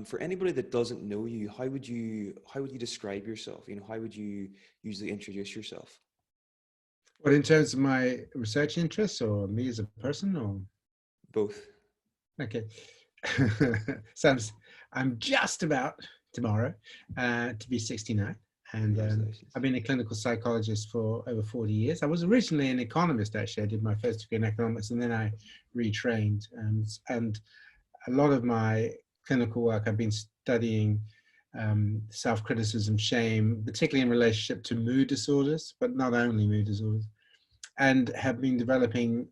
For anybody that doesn't know you, how would you describe yourself? How would you usually introduce yourself? What, in terms of my research interests or me as a person, or? Both. Okay. So I'm just about tomorrow to be 69. And Congratulations. I've been a clinical psychologist for over 40 years. I was originally an economist, actually. I did my first degree in economics and then I retrained. And a lot of my clinical work, I've been studying self-criticism, shame, particularly in relationship to mood disorders, but not only mood disorders, and have been developing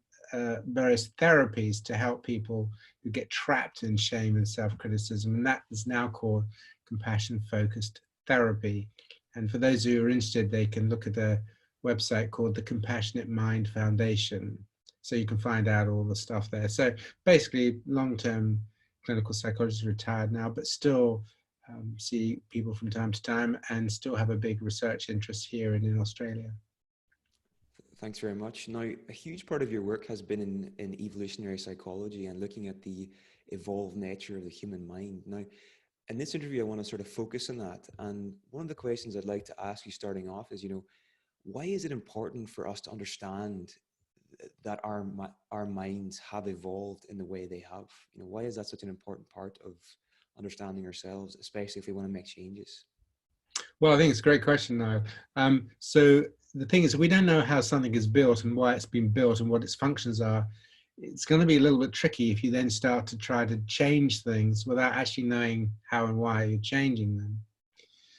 various therapies to help people who get trapped in shame and self-criticism. And that is now called compassion-focused therapy. And for those who are interested, they can look at a website called the Compassionate Mind Foundation. So you can find out all the stuff there. So basically, long-term clinical psychologist, retired now, but still see people from time to time and still have a big research interest here and in Australia. Thanks very much. Now, a huge part of your work has been in evolutionary psychology and looking at the evolved nature of the human mind. Now, in this interview, I want to sort of focus on that. And one of the questions I'd like to ask you starting off is, why is it important for us to understand that our minds have evolved in the way they have? Why is that such an important part of understanding ourselves, especially if we want to make changes? Well, I think it's a great question, Niall. So the thing is, we don't know how something is built and why it's been built and what its functions are. It's going to be a little bit tricky if you then start to try to change things without actually knowing how and why you're changing them.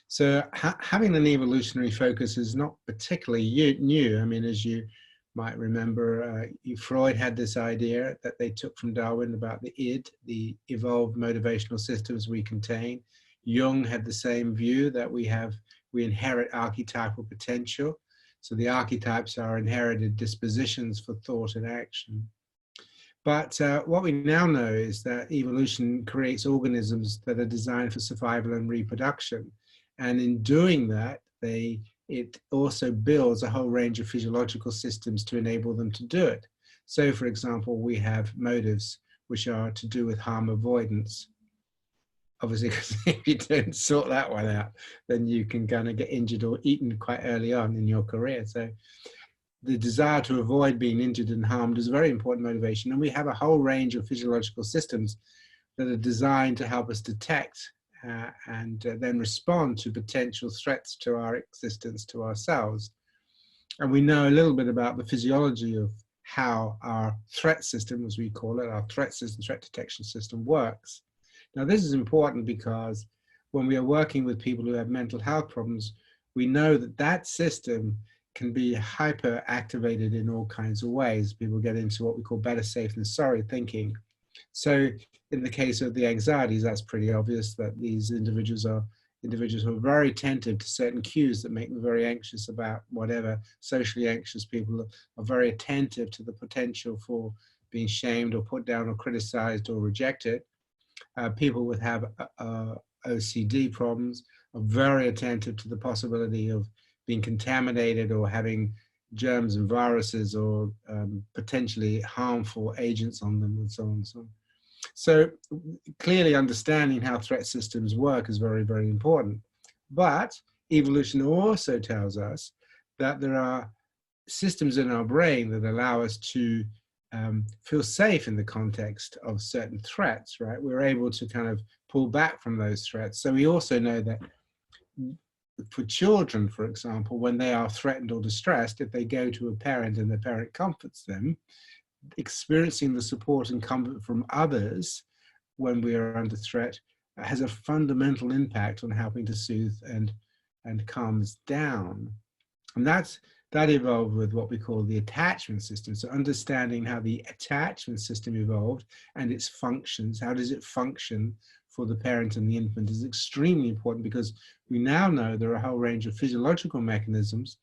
So having an evolutionary focus is not particularly new. I mean, as you might remember, Freud had this idea that they took from Darwin about the id, the evolved motivational systems we contain. Jung had the same view that we inherit archetypal potential. So the archetypes are inherited dispositions for thought and action. But what we now know is that evolution creates organisms that are designed for survival and reproduction. And in doing that, it also builds a whole range of physiological systems to enable them to do it. So, for example, we have motives which are to do with harm avoidance. Obviously, because if you don't sort that one out, then you can kind of get injured or eaten quite early on in your career. So the desire to avoid being injured and harmed is a very important motivation. And we have a whole range of physiological systems that are designed to help us detect and then respond to potential threats to our existence, to ourselves. And we know a little bit about the physiology of how our threat system, as we call it, our threat system, threat detection system works. Now, this is important because when we are working with people who have mental health problems, we know that that system can be hyper-activated in all kinds of ways. People get into what we call better safe than sorry thinking. So in the case of the anxieties, that's pretty obvious that these individuals who are very attentive to certain cues that make them very anxious about whatever. Socially anxious people are very attentive to the potential for being shamed or put down or criticized or rejected. People who have OCD problems are very attentive to the possibility of being contaminated or having germs and viruses or potentially harmful agents on them, and so on and so on. So clearly understanding how threat systems work is very, very important. But evolution also tells us that there are systems in our brain that allow us to feel safe in the context of certain threats, right? We're able to kind of pull back from those threats. So we also know that for children, for example, when they are threatened or distressed, if they go to a parent and the parent comforts them, experiencing the support and comfort from others when we are under threat has a fundamental impact on helping to soothe and calm us down. And that evolved with what we call the attachment system. So understanding how the attachment system evolved and its functions, how does it function for the parent and the infant, is extremely important, because we now know there are a whole range of physiological mechanisms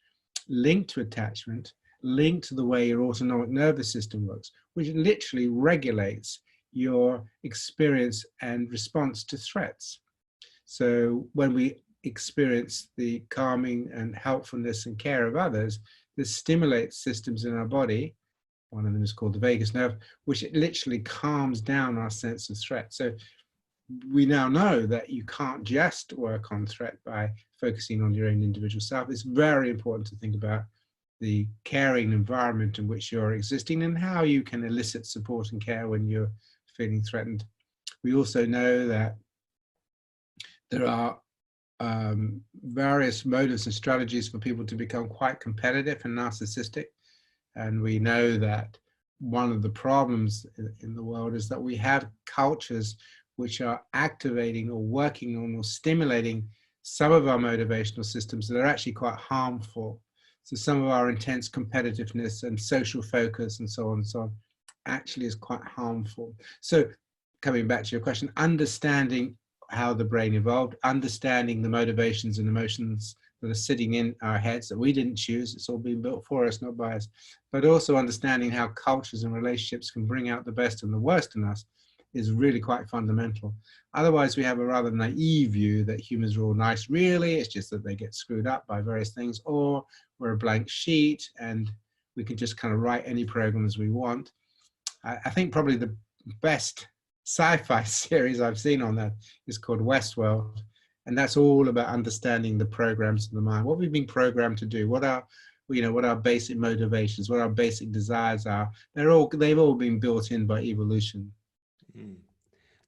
linked to attachment, linked to the way your autonomic nervous system works, which literally regulates your experience and response to threats. So when we experience the calming and helpfulness and care of others, this stimulates systems in our body. One of them is called the vagus nerve, which it literally calms down our sense of threat. So we now know that you can't just work on threat by focusing on your own individual self. It's very important to think about the caring environment in which you're existing and how you can elicit support and care when you're feeling threatened. We also know that there are various motives and strategies for people to become quite competitive and narcissistic. And we know that one of the problems in the world is that we have cultures which are activating or working on or stimulating some of our motivational systems that are actually quite harmful. So some of our intense competitiveness and social focus and so on and so on actually is quite harmful. So coming back to your question, understanding how the brain evolved, understanding the motivations and emotions that are sitting in our heads that we didn't choose, it's all been built for us, not by us, but also understanding how cultures and relationships can bring out the best and the worst in us is really quite fundamental. Otherwise, we have a rather naive view that humans are all nice. Really, it's just that they get screwed up by various things, or we're a blank sheet and we can just kind of write any program as we want. I think probably the best sci-fi series I've seen on that is called Westworld, and that's all about understanding the programs of the mind, what we've been programmed to do, what our basic motivations, what our basic desires are. They've all been built in by evolution. Mm.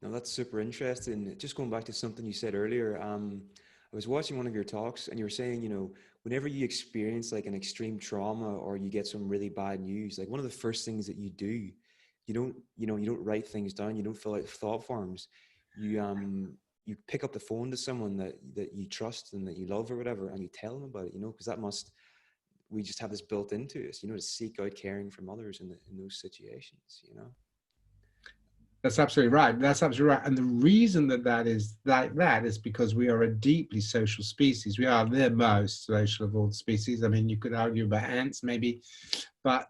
Now that's super interesting. Just going back to something you said earlier, I was watching one of your talks and you were saying, whenever you experience like an extreme trauma or you get some really bad news, like one of the first things that you do, you don't write things down, you don't fill out thought forms. You pick up the phone to someone that you trust and that you love or whatever, and you tell them about it, because we just have this built into us, to seek out caring from others in those situations. That's absolutely right. That's absolutely right. And the reason that is like that is because we are a deeply social species. We are the most social of all the species. I mean, you could argue about ants maybe, but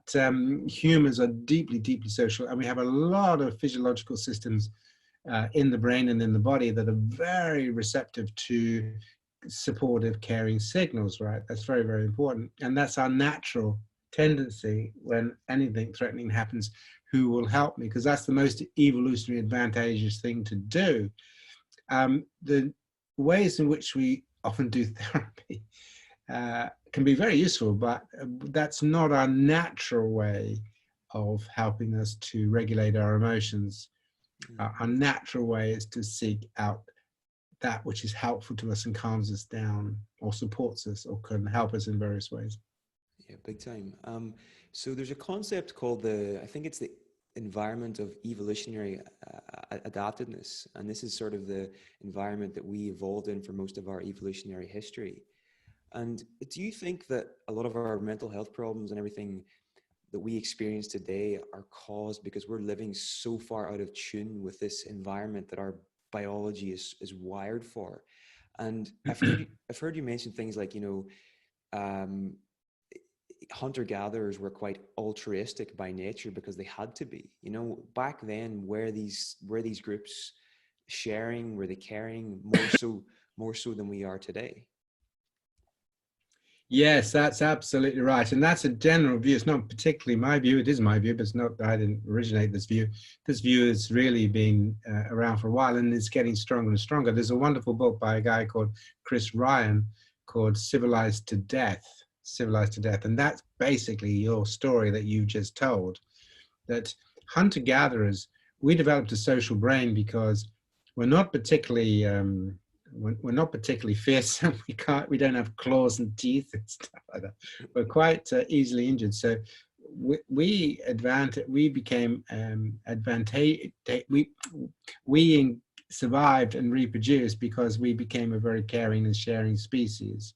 humans are deeply, deeply social. And we have a lot of physiological systems in the brain and in the body that are very receptive to supportive, caring signals, right? That's very, very important. And that's our natural tendency when anything threatening happens. Who will help me? Because that's the most evolutionary advantageous thing to do. The ways in which we often do therapy can be very useful, but that's not our natural way of helping us to regulate our emotions. Our natural way is to seek out that which is helpful to us and calms us down or supports us or can help us in various ways. Yeah, big time. So there's a concept called I think it's the environment of evolutionary adaptedness. And this is sort of the environment that we evolved in for most of our evolutionary history. And do you think that a lot of our mental health problems and everything that we experience today are caused because we're living so far out of tune with this environment that our biology is wired for? And I've heard you mention things like, hunter-gatherers were quite altruistic by nature because they had to be. Back then, were these groups sharing, were they caring more so than we are today? Yes, that's absolutely right. And that's a general view. It's not particularly my view. It is my view, but it's not, I didn't originate this view. This view has really been around for a while and is getting stronger and stronger. There's a wonderful book by a guy called Chris Ryan called Civilized to Death. And that's basically your story that you just told, that hunter-gatherers, we developed a social brain because we're not particularly fearsome. We don't have claws and teeth and stuff like that. We're quite easily injured. So we survived and reproduced because we became a very caring and sharing species.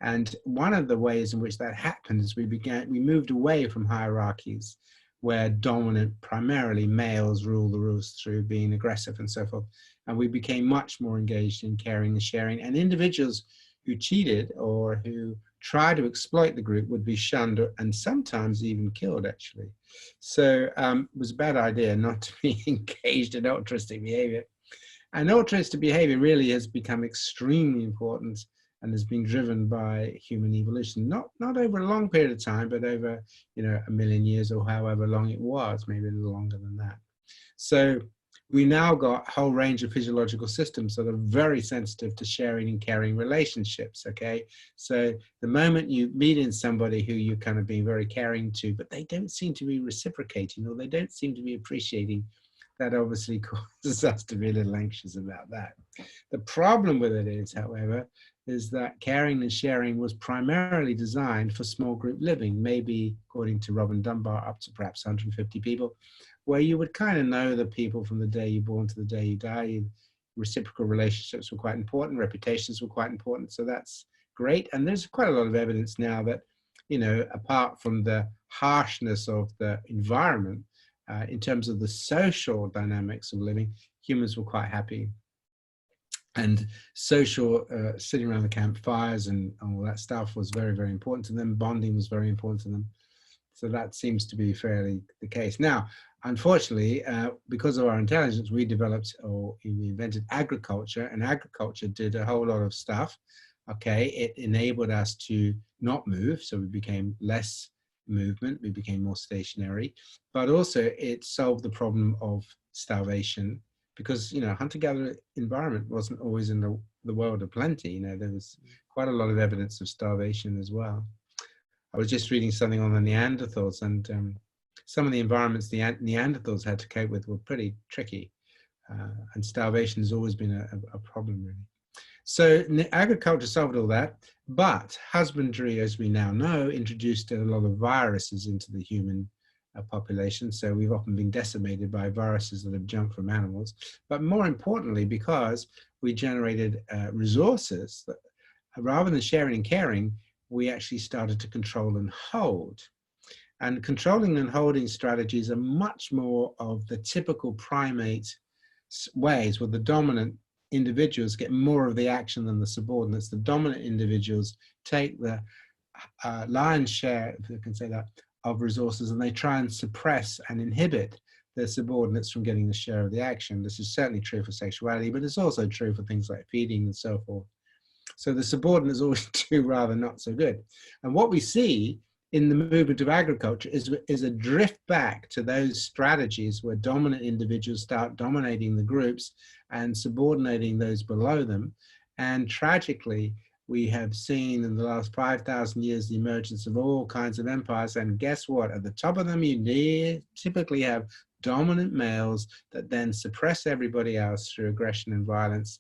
And one of the ways in which that happened is we moved away from hierarchies where dominant, primarily males, rule the roost through being aggressive and so forth. And we became much more engaged in caring and sharing. And individuals who cheated or who tried to exploit the group would be shunned and sometimes even killed, actually. So it was a bad idea not to be engaged in altruistic behavior. And altruistic behavior really has become extremely important and has been driven by human evolution, not over a long period of time, but over 1 million years or however long it was, maybe a little longer than that. So we now got a whole range of physiological systems that are very sensitive to sharing and caring relationships, okay? So the moment you meet in somebody who you're kind of being very caring to, but they don't seem to be reciprocating, or they don't seem to be appreciating, that obviously causes us to be a little anxious about that. The problem with it is, however, is that caring and sharing was primarily designed for small group living, maybe, according to Robin Dunbar, up to perhaps 150 people, where you would kind of know the people from the day you're born to the day you die. Reciprocal relationships were quite important, reputations were quite important, so that's great. And there's quite a lot of evidence now that, you know, apart from the harshness of the environment, in terms of the social dynamics of living, humans were quite happy. And social, sitting around the campfires and all that stuff was very, very important to them. Bonding was very important to them. So that seems to be fairly the case. Now, unfortunately, because of our intelligence, we developed, or we invented agriculture, and agriculture did a whole lot of stuff. Okay, it enabled us to not move, so we became less movement, we became more stationary, but also it solved the problem of starvation, because, you know, hunter-gatherer environment wasn't always in the world of plenty. You know, there was quite a lot of evidence of starvation as well. I was just reading something on the Neanderthals, and some of the environments the Neanderthals had to cope with were pretty tricky, and starvation has always been a problem, really. So agriculture solved all that, but husbandry, as we now know, introduced a lot of viruses into the human population. So we've often been decimated by viruses that have jumped from animals, but more importantly, because we generated resources that, rather than sharing and caring, we actually started to control and hold. And controlling and holding strategies are much more of the typical primate ways, where the dominant individuals get more of the action than the subordinates. The dominant individuals take the lion's share, if you can say that, of resources, and they try and suppress and inhibit their subordinates from getting the share of the action. This is certainly true for sexuality, but it's also true for things like feeding and so forth. So the subordinates always do rather not so good. And what we see in the movement of agriculture is a drift back to those strategies where dominant individuals start dominating the groups and subordinating those below them. And tragically, we have seen in the last 5,000 years the emergence of all kinds of empires. And guess what? At the top of them, you typically have dominant males that then suppress everybody else through aggression and violence,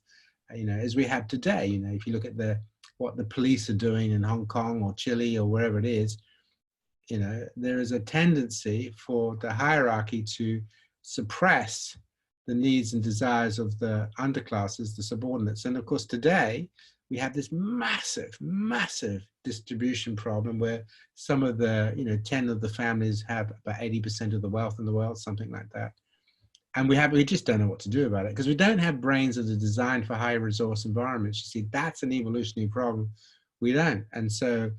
you know, as we have today. You know, if you look at what the police are doing in Hong Kong or Chile or wherever it is, you know, there is a tendency for the hierarchy to suppress the needs and desires of the underclasses, the subordinates. And of course, today, we have this massive, massive distribution problem where some of the, 10 of the families have about 80% of the wealth in the world, something like that. And we just don't know what to do about it, because we don't have brains that are designed for high resource environments. You see, that's an evolutionary problem. We don't. And so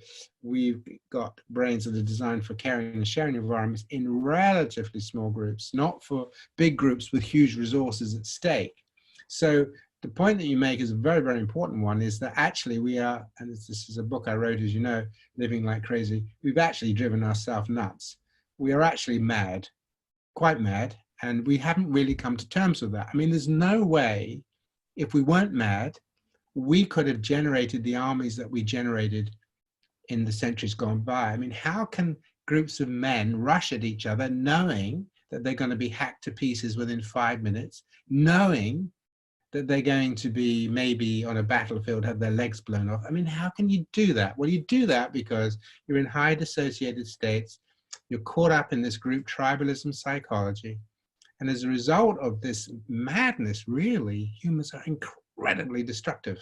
we've got brains that are designed for caring and sharing environments in relatively small groups, not for big groups with huge resources at stake. So the point that you make is a very, very important one, is that actually we are, and this is a book I wrote, as you know, Living Like Crazy, we've actually driven ourselves nuts. We are actually mad, quite mad, and we haven't really come to terms with that. I mean, there's no way, if we weren't mad, we could have generated the armies that we generated in the centuries gone by. I mean, how can groups of men rush at each other knowing that they're going to be hacked to pieces within 5 minutes, knowing that they're going to be maybe on a battlefield, have their legs blown off? I mean, how can you do that? Well, you do that because you're in high dissociated states. You're caught up in this group tribalism psychology. And as a result of this madness, really, humans are incredibly destructive.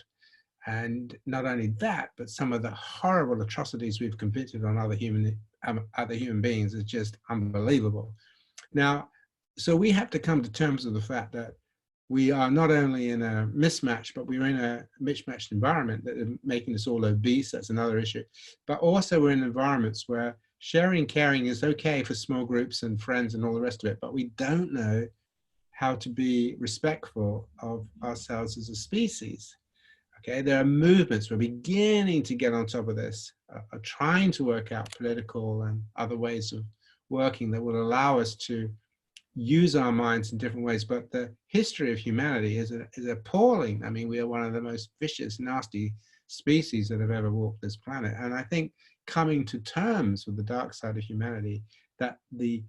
And not only that, but some of the horrible atrocities we've committed on other human beings is just unbelievable. Now, so we have to come to terms with the fact that we are not only in a mismatch, but we're in a mismatched environment that is making us all obese. That's another issue. But also we're in environments where sharing and caring is okay for small groups and friends and all the rest of it, but we don't know how to be respectful of ourselves as a species. Okay, there are movements, we're beginning to get on top of this, are trying to work out political and other ways of working that will allow us to use our minds in different ways. But the history of humanity is appalling. I mean, we are one of the most vicious, nasty species that have ever walked this planet. And I think coming to terms with the dark side of humanity, that the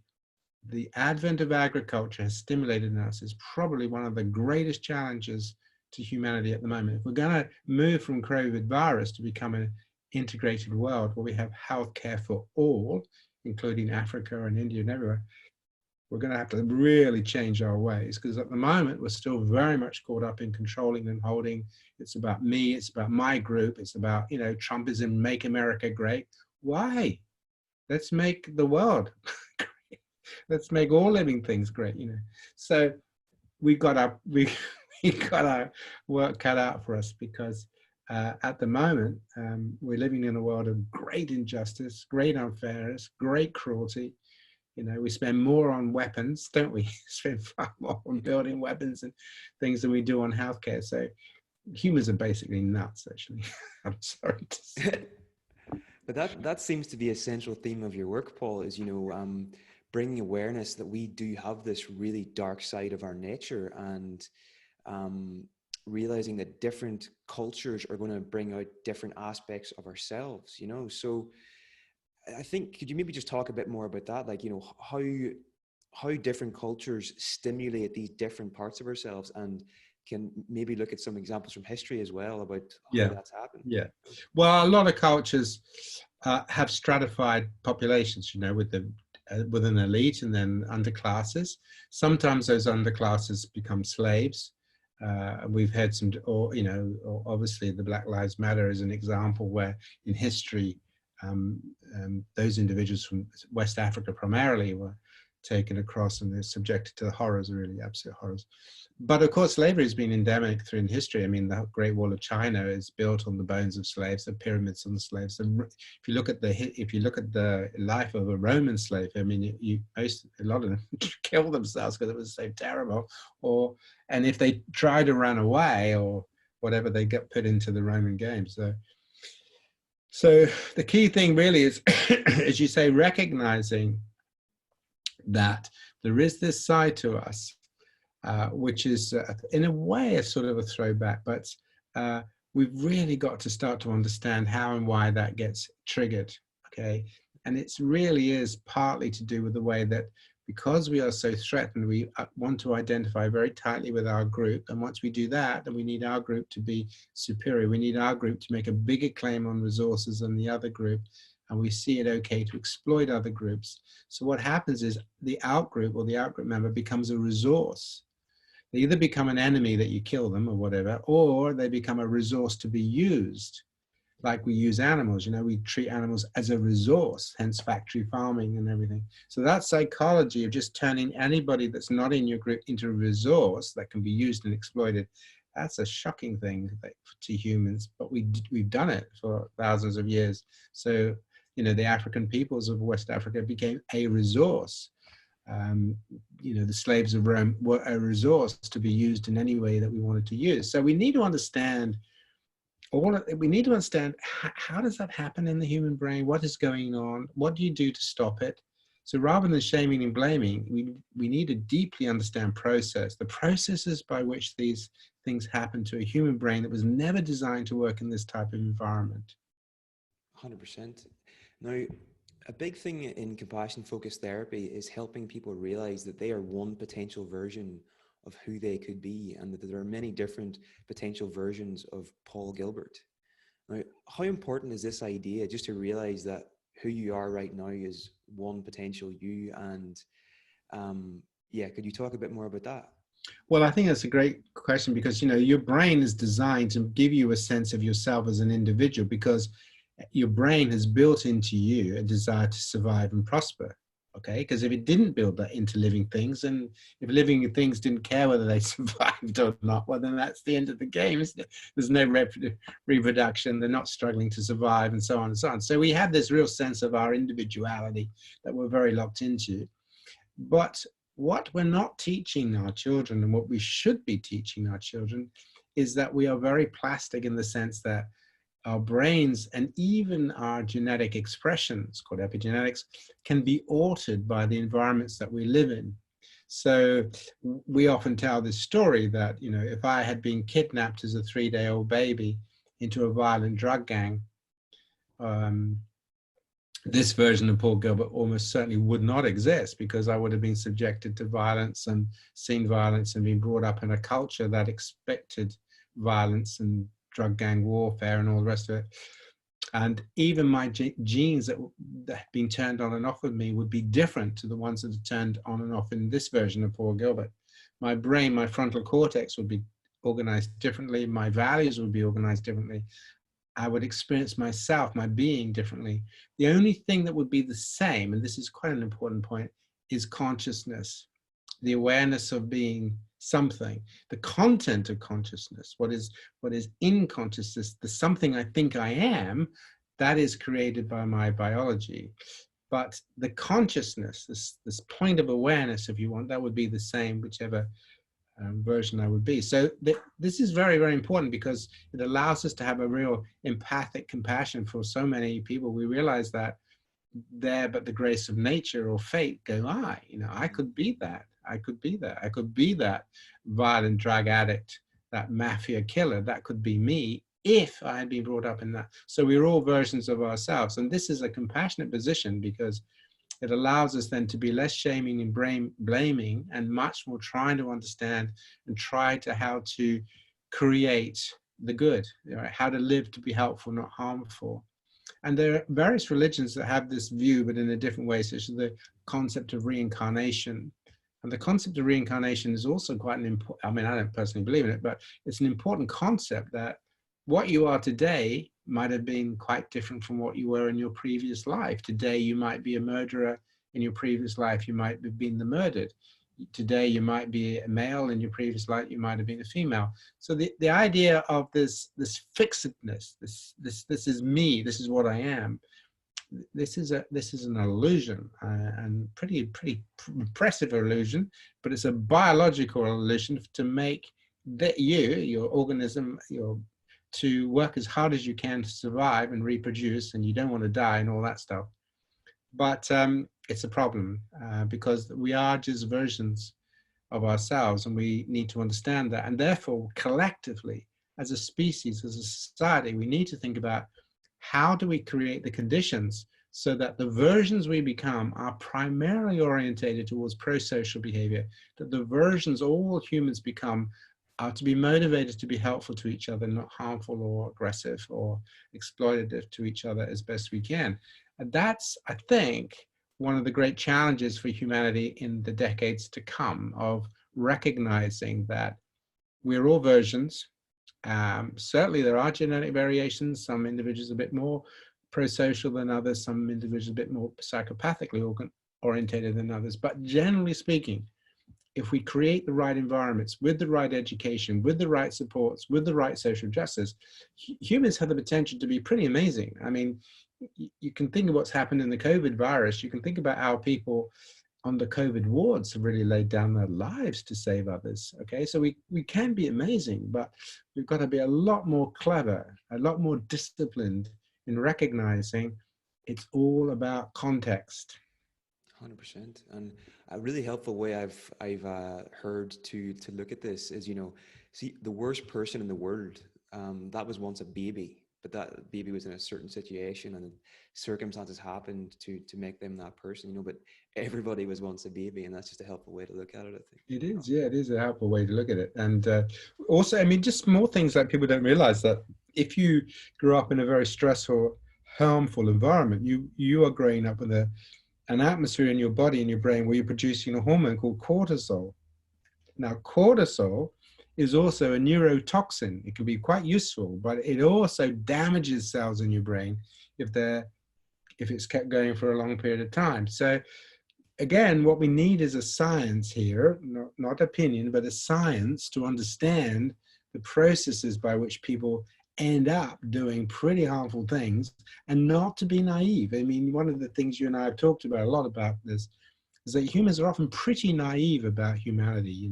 advent of agriculture has stimulated in us, is probably one of the greatest challenges to humanity at the moment. If we're going to move from COVID virus to become an integrated world where we have healthcare for all, including Africa and India and everywhere, we're going to have to really change our ways, because at the moment we're still very much caught up in controlling and holding. It's about me, it's about my group, it's about, you know, Trumpism, make America great. Why? Let's make the world great. Let's make all living things great, you know. So we got our work cut out for us, because at the moment we're living in a world of great injustice, great unfairness, great cruelty. You know, we spend more on weapons, don't we? Spend far more on building weapons and things than we do on healthcare. So humans are basically nuts, actually. I'm sorry to say. But that seems to be a central theme of your work, Paul, is, you know, bringing awareness that we do have this really dark side of our nature, and realizing that different cultures are going to bring out different aspects of ourselves, you know. So I think, could you maybe just talk a bit more about that? Like, you know, how different cultures stimulate these different parts of ourselves, and can maybe look at some examples from history as well about how that's happened. Yeah. Well, a lot of cultures have stratified populations, you know, with an elite and then underclasses. Sometimes those underclasses become slaves. We've had some, or, you know, obviously the Black Lives Matter is an example where in history, those individuals from West Africa primarily were taken across and they're subjected to the horrors, really absolute horrors. But of course, slavery has been endemic through in history. I mean, the Great Wall of China is built on the bones of slaves, the pyramids on the slaves. And if you look at the life of a Roman slave, I mean, a lot of them kill themselves because it was so terrible. And if they try to run away or whatever, they get put into the Roman games. So the key thing really is, as you say, recognizing that there is this side to us, which is in a way a sort of a throwback, but we've really got to start to understand how and why that gets triggered, okay? And it really is partly to do with the way that, because we are so threatened, we want to identify very tightly with our group. And once we do that, then we need our group to be superior. We need our group to make a bigger claim on resources than the other group. And we see it okay to exploit other groups. So what happens is the outgroup or the outgroup member becomes a resource. They either become an enemy that you kill them or whatever, or they become a resource to be used. Like we use animals, you know, we treat animals as a resource, hence factory farming and everything. So that psychology of just turning anybody that's not in your group into a resource that can be used and exploited, that's a shocking thing to humans, but we've done it for thousands of years. So, you know, the African peoples of West Africa became a resource. You know, the slaves of Rome were a resource to be used in any way that we wanted to use. So we need to understand how does that happen in the human brain? What is going on? What do you do to stop it? So rather than shaming and blaming, we need to deeply understand the processes by which these things happen to a human brain that was never designed to work in this type of environment. 100%. Now, a big thing in compassion-focused therapy is helping people realize that they are one potential version of who they could be, and that there are many different potential versions of Paul Gilbert. Now, how important is this idea, just to realize that who you are right now is one potential you? And yeah, could you talk a bit more about that? Well, I think that's a great question, because, you know, your brain is designed to give you a sense of yourself as an individual, because your brain has built into you a desire to survive and prosper. Okay, because if it didn't build that into living things, and if living things didn't care whether they survived or not, well, then that's the end of the game, isn't it? There's no reproduction, they're not struggling to survive, and so on and so on. So we have this real sense of our individuality that we're very locked into. But what we're not teaching our children, and what we should be teaching our children, is that we are very plastic, in the sense that our brains and even our genetic expressions, called epigenetics, can be altered by the environments that we live in. So we often tell this story that, you know, if I had been kidnapped as a 3-day-old baby into a violent drug gang, this version of Paul Gilbert almost certainly would not exist, because I would have been subjected to violence and seen violence and been brought up in a culture that expected violence and drug gang warfare and all the rest of it. And even my genes that have been turned on and off with me would be different to the ones that are turned on and off in this version of Paul Gilbert. My brain, my frontal cortex would be organized differently. My values would be organized differently. I would experience myself, my being, differently. The only thing that would be the same, and this is quite an important point, is consciousness, the awareness of being something, the content of consciousness, what is in consciousness, the something I think I am, that is created by my biology. But the consciousness, this point of awareness, if you want, that would be the same, whichever version I would be. So this is very, very important, because it allows us to have a real empathic compassion for so many people. We realize that there but the grace of nature or fate go I, you know, I could be that. I could be that. I could be that violent drug addict, that mafia killer. That could be me if I had been brought up in that. So we're all versions of ourselves. And this is a compassionate position, because it allows us then to be less shaming and blaming, and much more trying to understand and try to how to create the good, you know, how to live to be helpful, not harmful. And there are various religions that have this view, but in a different way, such as the concept of reincarnation. And the concept of reincarnation is also quite an important, I mean, I don't personally believe in it, but it's an important concept, that what you are today might have been quite different from what you were in your previous life. Today, you might be a murderer. In your previous life, you might have been the murdered. Today, you might be a male. In your previous life, you might have been a female. So the idea of this fixedness, this is me, this is what I am, this is an illusion, and pretty impressive illusion, but it's a biological illusion to make that your organism, to work as hard as you can to survive and reproduce, and you don't want to die and all that stuff. But it's a problem, because we are just versions of ourselves, and we need to understand that. And therefore, collectively, as a species, as a society, we need to think about how do we create the conditions so that the versions we become are primarily orientated towards pro-social behavior, that the versions all humans become are to be motivated to be helpful to each other, not harmful or aggressive or exploitative to each other as best we can. And that's, I think, one of the great challenges for humanity in the decades to come, of recognizing that we're all versions. Certainly there are genetic variations. Some individuals are a bit more pro-social than others. Some individuals are a bit more psychopathically orientated than others. But generally speaking, if we create the right environments with the right education, with the right supports, with the right social justice, humans have the potential to be pretty amazing. I mean, you can think of what's happened in the COVID virus. You can think about how people on the COVID wards have really laid down their lives to save others. Okay, so we can be amazing, but we've got to be a lot more clever, a lot more disciplined in recognizing it's all about context. 100%. And a really helpful way I've heard to look at this is, see, the worst person in the world, that was once a baby, but that baby was in a certain situation and circumstances happened to make them that person, but everybody was once a baby, and that's just a helpful way to look at it, I think. It is, yeah, it is a helpful way to look at it. And also, I mean, just small things that people don't realize, that if you grew up in a very stressful, harmful environment, you are growing up with an atmosphere in your body and your brain where you're producing a hormone called cortisol. Now, cortisol is also a neurotoxin. It can be quite useful, but it also damages cells in your brain if it's kept going for a long period of time. So again, what we need is a science here, not opinion, but a science to understand the processes by which people end up doing pretty harmful things, and not to be naive. I mean, one of the things you and I have talked about a lot about this is that humans are often pretty naive about humanity.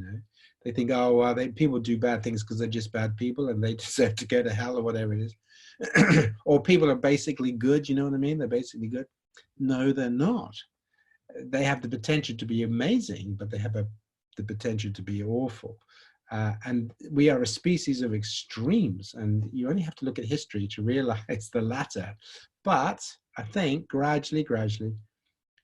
They think, oh, well, people do bad things because they're just bad people and they deserve to go to hell or whatever it is. Or people are basically good, you know what I mean? They're basically good. No, they're not. They have the potential to be amazing, but they have a the potential to be awful. And we are a species of extremes, and you only have to look at history to realize the latter. But I think gradually,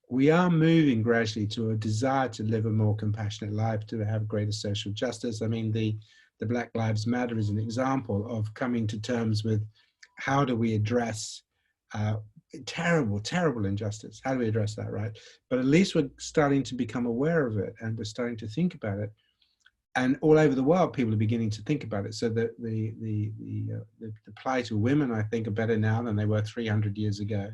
we are moving gradually to a desire to live a more compassionate life, to have greater social justice. I mean, the Black Lives Matter is an example of coming to terms with how do we address terrible injustice. How do we address that, right? But at least we're starting to become aware of it, and we're starting to think about it. And all over the world, people are beginning to think about it. So the plight of women, I think, are better now than they were 300 years ago,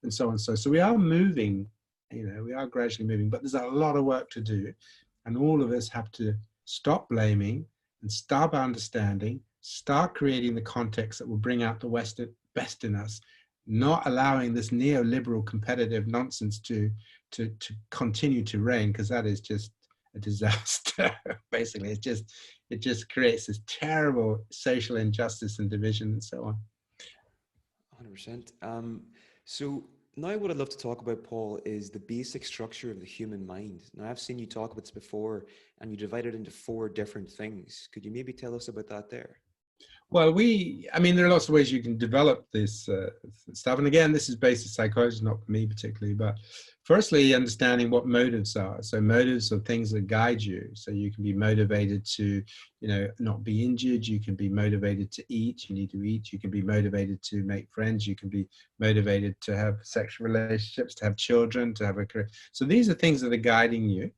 and so on. So we are moving, we are gradually moving, but there's a lot of work to do. And all of us have to stop blaming and start understanding, start creating the context that will bring out the best in us, not allowing this neoliberal competitive nonsense to continue to reign, because that is just a disaster. Basically, it just creates this terrible social injustice and division and so on. 100%. So now what I'd love to talk about, Paul, is the basic structure of the human mind. Now, I've seen you talk about this before, and you divide it into 4 different things. Could you maybe tell us about that there? Well, I mean, there are lots of ways you can develop this stuff. And again, this is based in psychology, not for me particularly, but firstly, understanding what motives are. So motives are things that guide you. So you can be motivated to, not be injured. You can be motivated to eat. You need to eat. You can be motivated to make friends. You can be motivated to have sexual relationships, to have children, to have a career. So these are things that are guiding you.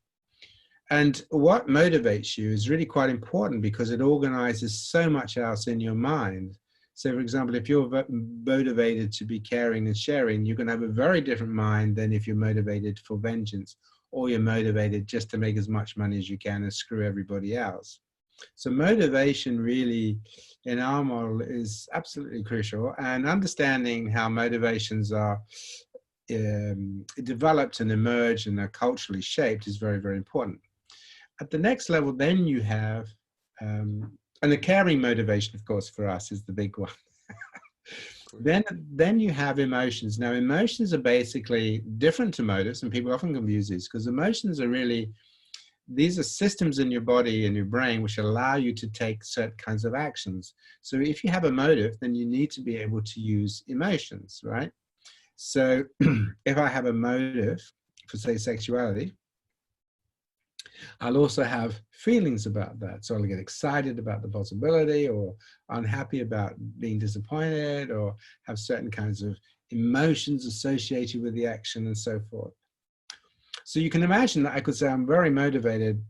And what motivates you is really quite important, because it organizes so much else in your mind. So, for example, if you're motivated to be caring and sharing, you're going to have a very different mind than if you're motivated for vengeance, or you're motivated just to make as much money as you can and screw everybody else. So motivation really, in our model, is absolutely crucial. And understanding how motivations are developed and emerge and are culturally shaped is very, very important. At the next level, then you have, and the caring motivation, of course, for us is the big one. Then you have emotions. Now, emotions are basically different to motives, and people often confuse these, because emotions are really, these are systems in your body and your brain which allow you to take certain kinds of actions. So if you have a motive, then you need to be able to use emotions, right? So if I have a motive for, say, sexuality, I'll also have feelings about that. So I'll get excited about the possibility, or unhappy about being disappointed, or have certain kinds of emotions associated with the action and so forth. So you can imagine that I could say I'm very motivated,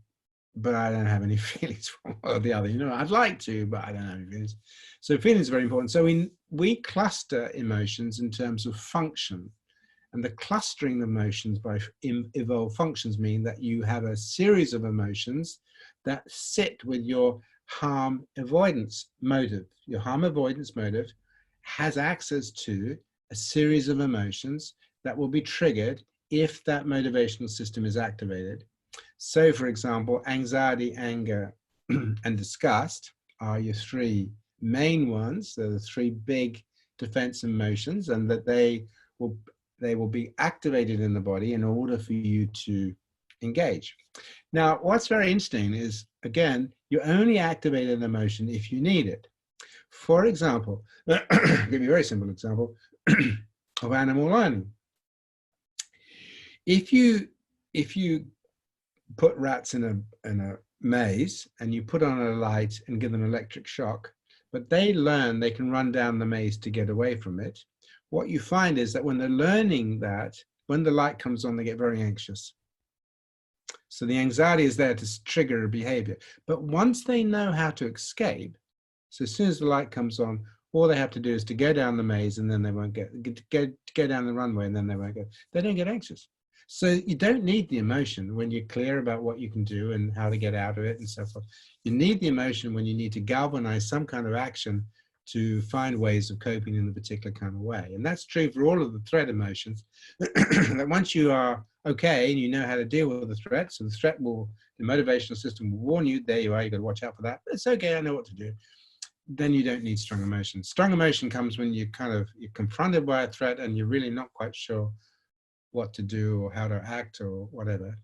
but I don't have any feelings for one or the other. I'd like to, but I don't have any feelings. So feelings are very important. So we cluster emotions in terms of function. And the clustering of emotions by evolved functions mean that you have a series of emotions that sit with your harm avoidance motive. Your harm avoidance motive has access to a series of emotions that will be triggered if that motivational system is activated. So, for example, anxiety, anger, and disgust are your 3 main ones. They're the 3 big defense emotions, and that they will be activated in the body in order for you to engage. Now, what's very interesting is, again, you only activate an emotion if you need it. For example, I'll give you a very simple example of animal learning. If you put rats in a maze and you put on a light and give them an electric shock, but they learn they can run down the maze to get away from it, what you find is that when they're learning that, when the light comes on, they get very anxious. So the anxiety is there to trigger a behavior. But once they know how to escape, so as soon as the light comes on, all they have to do is to go down the maze, and then they won't go down the runway, and then they won't go. They don't get anxious. So you don't need the emotion when you're clear about what you can do and how to get out of it and so forth. You need the emotion when you need to galvanize some kind of action to find ways of coping in a particular kind of way. And that's true for all of the threat emotions, that once you are okay and you know how to deal with the threat, so the motivational system will warn you, there you are, you've got to watch out for that. It's okay, I know what to do. Then you don't need strong emotion. Strong emotion comes when you're confronted by a threat and you're really not quite sure what to do or how to act or whatever.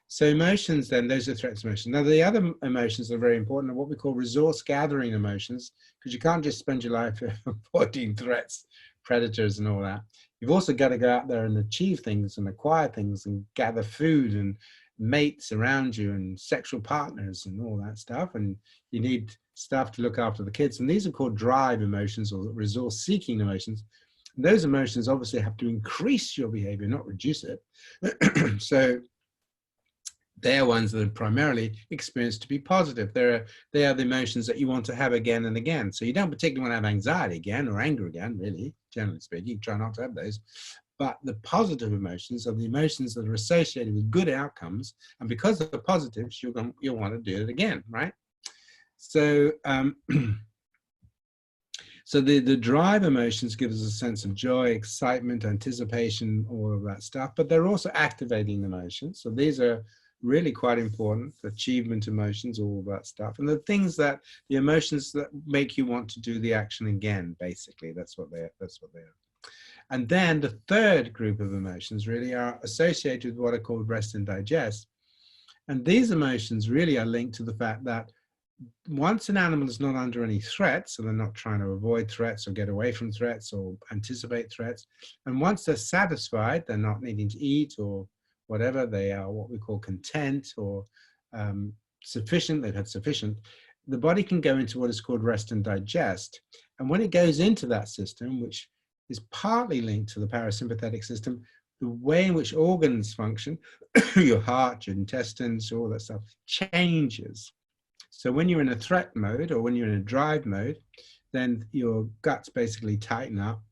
So emotions, then, those are threats emotions. Now, the other emotions that are very important are what we call resource gathering emotions, because you can't just spend your life avoiding threats, predators, and all that. You've also got to go out there and achieve things and acquire things and gather food and mates around you and sexual partners and all that stuff. And you need stuff to look after the kids. And these are called drive emotions or resource seeking emotions. And those emotions obviously have to increase your behavior, not reduce it. So they're ones that are primarily experienced to be positive. They are the emotions that you want to have again and again. So you don't particularly want to have anxiety again or anger again, really, generally speaking. You try not to have those. But the positive emotions are the emotions that are associated with good outcomes. And because they're positives, you'll want to do it again, right? So, so the drive emotions give us a sense of joy, excitement, anticipation, all of that stuff. But they're also activating emotions. So these are really quite important. Achievement emotions, all of that stuff. And the emotions that make you want to do the action again, basically. That's what they are. And then the third group of emotions really are associated with what are called rest and digest. And these emotions really are linked to the fact that once an animal is not under any threat, so they're not trying to avoid threats or get away from threats or anticipate threats, and once they're satisfied, they're not needing to eat or whatever, they are what we call content or sufficient, they've had sufficient, the body can go into what is called rest and digest. And when it goes into that system, which is partly linked to the parasympathetic system, the way in which organs function, your heart, your intestines, all that stuff, changes. So when you're in a threat mode or when you're in a drive mode, then your guts basically tighten up.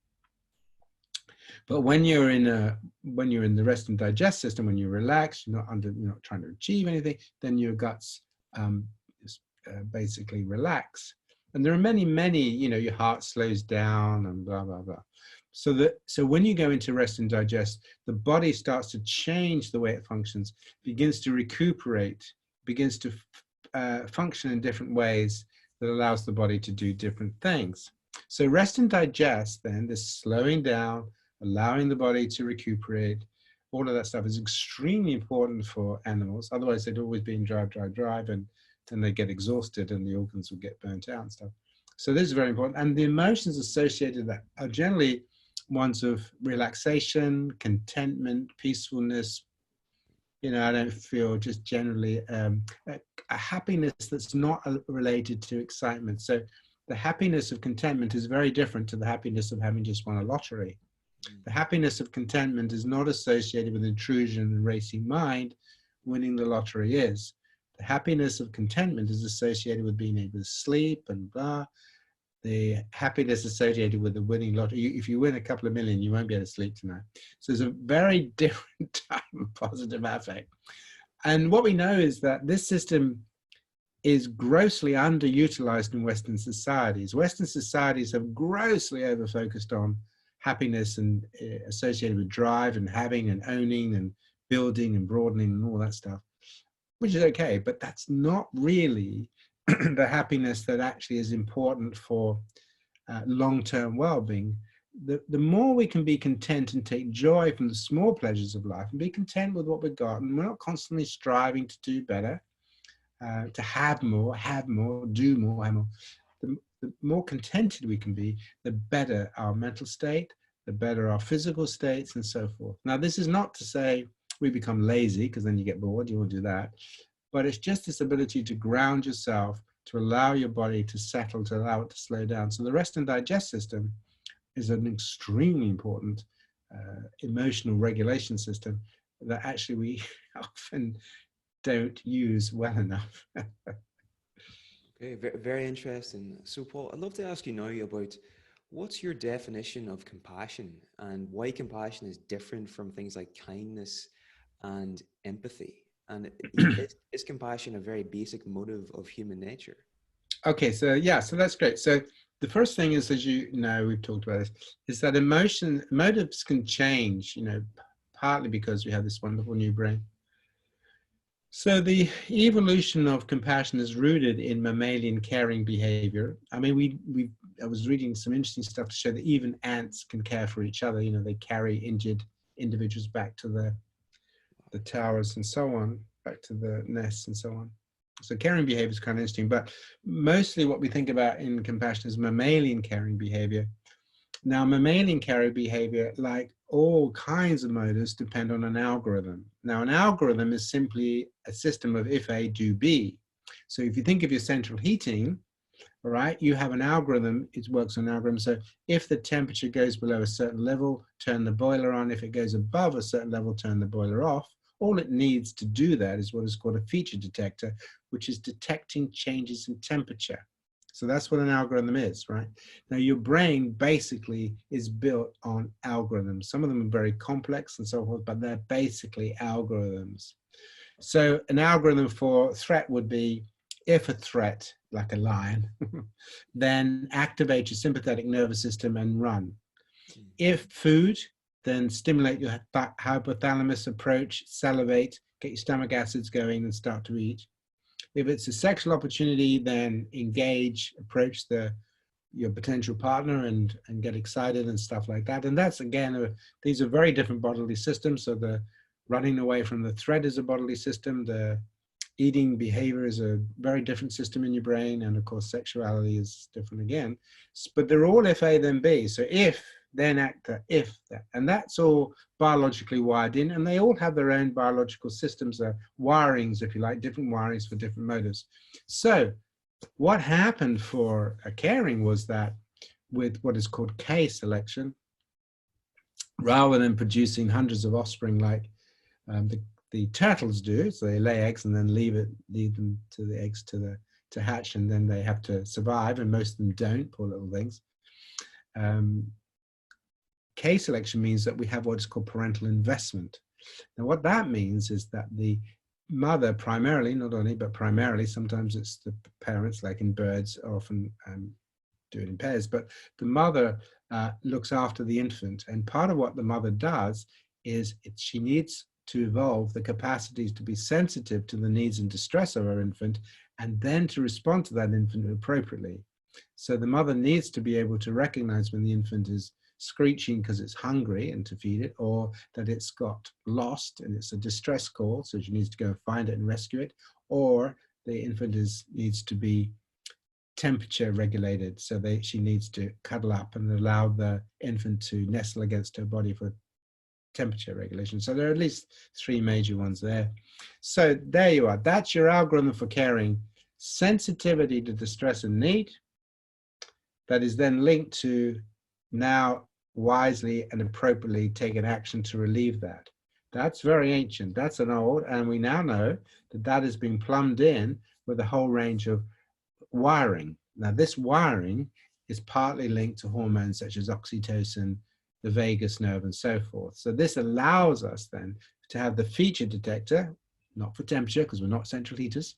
But when you're in the rest and digest system, when you're relaxed, you're not trying to achieve anything, then your guts basically relax. And there are many, your heart slows down and blah, blah, blah. So when you go into rest and digest, the body starts to change the way it functions, begins to recuperate, begins to function in different ways that allows the body to do different things. So rest and digest, then, this slowing down, allowing the body to recuperate, all of that stuff is extremely important for animals. Otherwise, they'd always be in drive, and then they get exhausted and the organs will get burnt out and stuff. So this is very important. And the emotions associated with that are generally ones of relaxation, contentment, peacefulness. I don't feel just generally a happiness that's not related to excitement. So the happiness of contentment is very different to the happiness of having just won a lottery. The happiness of contentment is not associated with intrusion and racing mind. Winning the lottery is. The happiness of contentment is associated with being able to sleep and blah. The happiness associated with the winning lottery, if you win a couple of million, you won't be able to sleep tonight. So there's a very different type of positive affect. And what we know is that this system is grossly underutilized in Western societies. Western societies have grossly over-focused on happiness and associated with drive and having and owning and building and broadening and all that stuff, which is okay, but that's not really the happiness that actually is important for long-term well-being. The more we can be content and take joy from the small pleasures of life and be content with what we've got, and we're not constantly striving to do better, to have more, do more, have more. The more contented we can be, the better our mental state, the better our physical states, and so forth. Now, this is not to say we become lazy, because then you get bored, you won't do that. But it's just this ability to ground yourself, to allow your body to settle, to allow it to slow down. So the rest and digest system is an extremely important emotional regulation system that actually we often don't use well enough. Okay, very interesting. So Paul, I'd love to ask you now about what's your definition of compassion and why compassion is different from things like kindness and empathy? And is compassion a very basic motive of human nature? Okay, so yeah, so that's great. So the first thing is, as you know, we've talked about this, is that motives can change, partly because we have this wonderful new brain. So the evolution of compassion is rooted in mammalian caring behavior. I mean, I was reading some interesting stuff to show that even ants can care for each other. They carry injured individuals back to the towers and so on. back to the nest and so on. So caring behavior is kind of interesting, but mostly what we think about in compassion is mammalian caring behavior. Now, mammalian caring behavior, like all kinds of motives, depend on an algorithm. Now, an algorithm is simply a system of if A, do B. So if you think of your central heating, all right, you have an algorithm, it works on an algorithm. So if the temperature goes below a certain level, turn the boiler on. If it goes above a certain level, turn the boiler off. All it needs to do that is what is called a feature detector, which is detecting changes in temperature. So that's what an algorithm is, right? Now, your brain basically is built on algorithms. Some of them are very complex and so forth, but they're basically algorithms. So an algorithm for threat would be, if a threat, like a lion, then activate your sympathetic nervous system and run. If food, then stimulate your hypothalamus, approach, salivate, get your stomach acids going and start to eat. If it's a sexual opportunity, then engage, approach your potential partner and get excited and stuff like that. And that's, again, these are very different bodily systems. So the running away from the threat is a bodily system. The eating behavior is a very different system in your brain. And of course, sexuality is different again. But they're all if A, then B. So if, then act, if, that. And that's all biologically wired in. And they all have their own biological systems, wirings, if you like, different wirings for different motives. So what happened for caring was that with what is called K selection, rather than producing hundreds of offspring like the turtles do, so they lay eggs and then leave them to the eggs to hatch, and then they have to survive, and most of them don't, poor little things. K selection means that we have what is called parental investment. Now, what that means is that the mother primarily, not only, but primarily, sometimes it's the parents, like in birds, often do it in pairs, but the mother looks after the infant. And part of what the mother does is she needs to evolve the capacities to be sensitive to the needs and distress of her infant, and then to respond to that infant appropriately. So the mother needs to be able to recognize when the infant is screeching because it's hungry and to feed it, or that it's got lost and it's a distress call, so she needs to go find it and rescue it, or the infant needs to be temperature regulated, so she needs to cuddle up and allow the infant to nestle against her body for temperature regulation. So there are at least three major ones there. So there you are. That's your algorithm for caring. Sensitivity to distress and need, that is then linked to now wisely and appropriately taking action to relieve that. That's very ancient. That's an old, and we now know that that has been plumbed in with a whole range of wiring. Now, this wiring is partly linked to hormones such as oxytocin, the vagus nerve, and so forth. So this allows us then to have the feature detector, not for temperature, because we're not central heaters,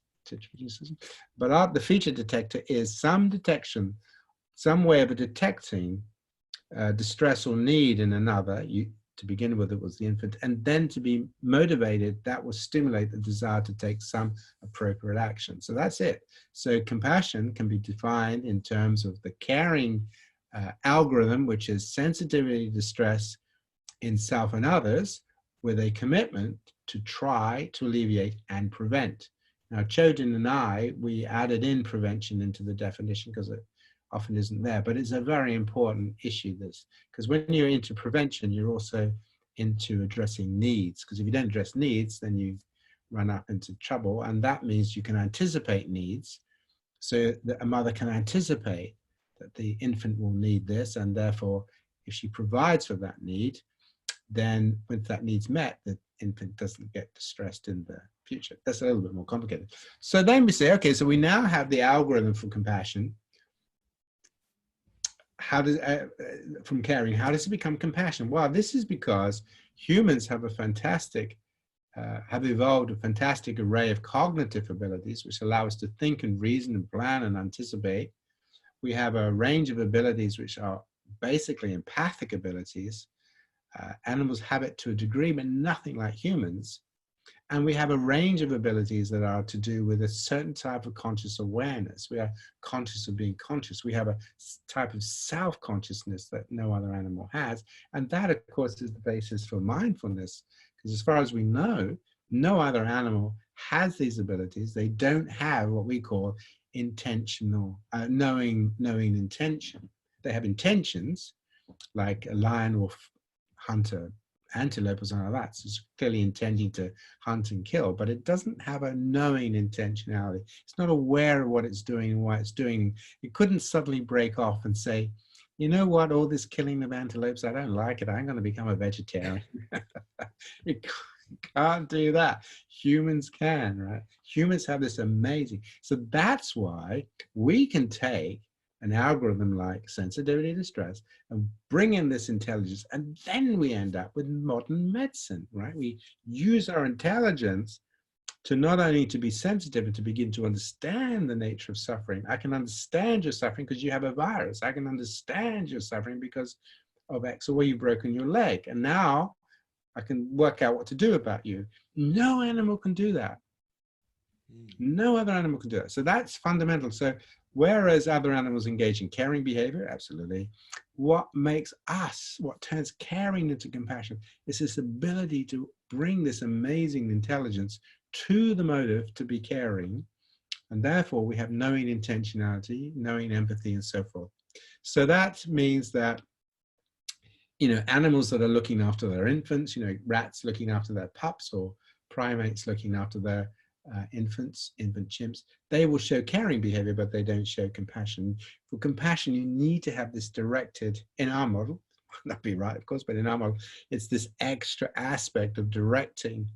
but the feature detector is some detection, some way of detecting distress or need in another. To begin with, it was the infant, and then to be motivated, that will stimulate the desire to take some appropriate action. So that's it. So compassion can be defined in terms of the caring algorithm, which is sensitivity to distress in self and others, with a commitment to try to alleviate and prevent. Now, Chodin and I, we added in prevention into the definition because it often isn't there, but it's a very important issue, this, because when you're into prevention, you're also into addressing needs, because if you don't address needs, then you run up into trouble, and that means you can anticipate needs, so that a mother can anticipate that the infant will need this, and therefore, if she provides for that need, then when that need's met, the infant doesn't get distressed in the future. That's a little bit more complicated. So then we say, okay, so we now have the algorithm for compassion. How does from caring, how does it become compassion? Well, this is because humans have have evolved a fantastic array of cognitive abilities which allow us to think and reason and plan and anticipate. We have a range of abilities which are basically empathic abilities. Animals have it to a degree, but nothing like humans. And we have a range of abilities that are to do with a certain type of conscious awareness. We are conscious of being conscious. We have a type of self-consciousness that no other animal has. And that, of course, is the basis for mindfulness. Because as far as we know, no other animal has these abilities. They don't have what we call intentional, knowing intention. They have intentions, like a lion will hunt an antelope or something like that. So it's clearly intending to hunt and kill, but it doesn't have a knowing intentionality. It's not aware of what it's doing and why it's doing. It couldn't suddenly break off and say, you know what, all this killing of antelopes, I don't like it. I'm going to become a vegetarian. It can't do that. Humans can, right? Humans have this amazing. So that's why we can take an algorithm like sensitivity to stress and bring in this intelligence, and then we end up with modern medicine, right? We use our intelligence to not only to be sensitive and to begin to understand the nature of suffering. I can understand your suffering because you have a virus. I can understand your suffering because of X, or where you've broken your leg. And now I can work out what to do about you. No animal can do that. No other animal can do that. So that's fundamental. So whereas other animals engage in caring behavior, absolutely, what makes us, what turns caring into compassion, is this ability to bring this amazing intelligence to the motive to be caring. And therefore we have knowing intentionality, knowing empathy, and so forth. So that means that, you know, animals that are looking after their infants, you know, rats looking after their pups, or primates looking after their infant chimps, they will show caring behavior, but they don't show compassion. For compassion, you need to have this directed, in our model, not be right, of course, but in our model, it's this extra aspect of directing